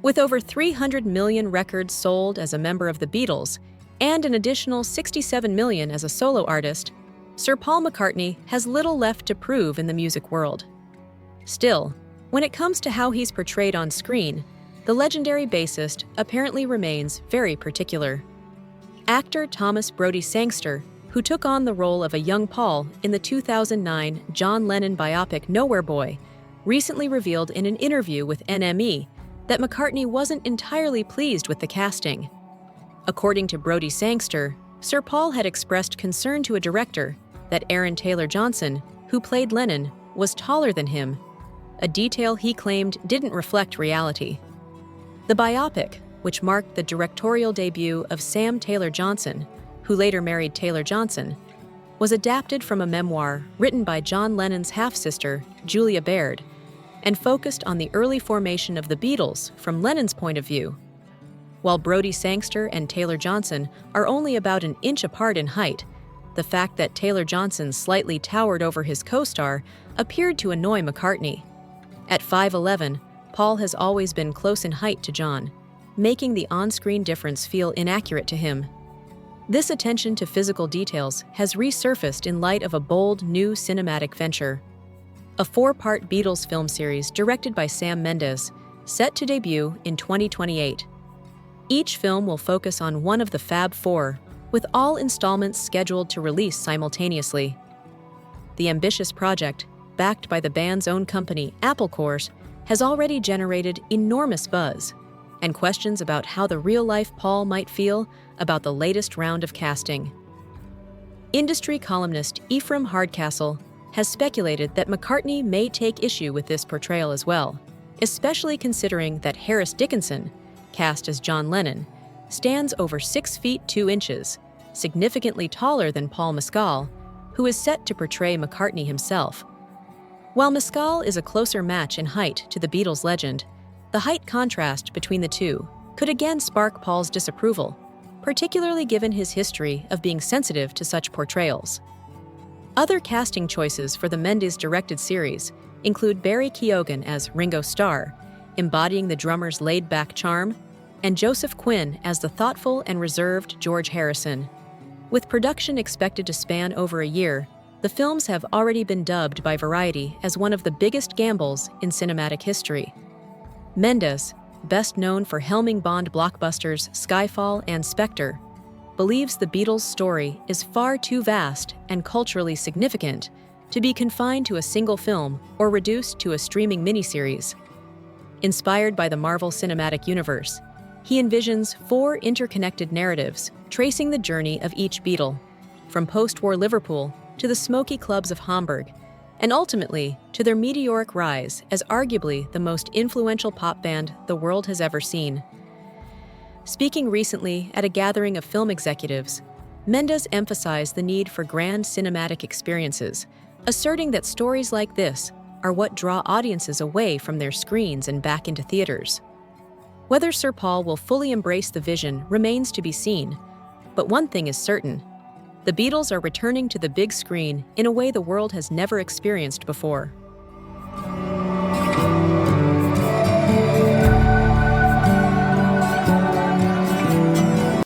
With over 300 million records sold as a member of the Beatles and an additional 67 million as a solo artist, Sir Paul McCartney has little left to prove in the music world. Still, when it comes to how he's portrayed on screen, the legendary bassist apparently remains very particular. Actor Thomas Brodie Sangster, who took on the role of a young Paul in the 2009 John Lennon biopic Nowhere Boy, recently revealed in an interview with NME that McCartney wasn't entirely pleased with the casting. According to Brodie Sangster, Sir Paul had expressed concern to a director that Aaron Taylor Johnson, who played Lennon, was taller than him, a detail he claimed didn't reflect reality. The biopic, which marked the directorial debut of Sam Taylor Johnson, who later married Taylor Johnson, was adapted from a memoir written by John Lennon's half-sister, Julia Baird, and focused on the early formation of the Beatles from Lennon's point of view. While Brodie Sangster and Taylor Johnson are only about an inch apart in height, the fact that Taylor Johnson slightly towered over his co-star appeared to annoy McCartney. At 5'11", Paul has always been close in height to John, making the on-screen difference feel inaccurate to him. This attention to physical details has resurfaced in light of a bold new cinematic venture. A 4-part Beatles film series directed by Sam Mendes, set to debut in 2028. Each film will focus on one of the Fab Four, with all installments scheduled to release simultaneously. The ambitious project, backed by the band's own company, Apple Corps, has already generated enormous buzz, and questions about how the real-life Paul might feel about the latest round of casting. Industry columnist Ephraim Hardcastle has speculated that McCartney may take issue with this portrayal as well, especially considering that Harris Dickinson, cast as John Lennon, stands over 6 feet 2 inches, significantly taller than Paul Mescal, who is set to portray McCartney himself. While Mescal is a closer match in height to the Beatles legend, the height contrast between the two could again spark Paul's disapproval, particularly given his history of being sensitive to such portrayals. Other casting choices for the Mendes-directed series include Barry Keoghan as Ringo Starr, embodying the drummer's laid-back charm, and Joseph Quinn as the thoughtful and reserved George Harrison. With production expected to span over a year, the films have already been dubbed by Variety as one of the biggest gambles in cinematic history. Mendes, best known for helming Bond blockbusters Skyfall and Spectre, believes the Beatles' story is far too vast and culturally significant to be confined to a single film or reduced to a streaming miniseries. Inspired by the Marvel Cinematic Universe, he envisions 4 interconnected narratives tracing the journey of each Beatle, from post-war Liverpool to the smoky clubs of Hamburg, and ultimately to their meteoric rise as arguably the most influential pop band the world has ever seen. Speaking recently at a gathering of film executives, Mendes emphasized the need for grand cinematic experiences, asserting that stories like this are what draw audiences away from their screens and back into theaters. Whether Sir Paul will fully embrace the vision remains to be seen, but one thing is certain: the Beatles are returning to the big screen in a way the world has never experienced before.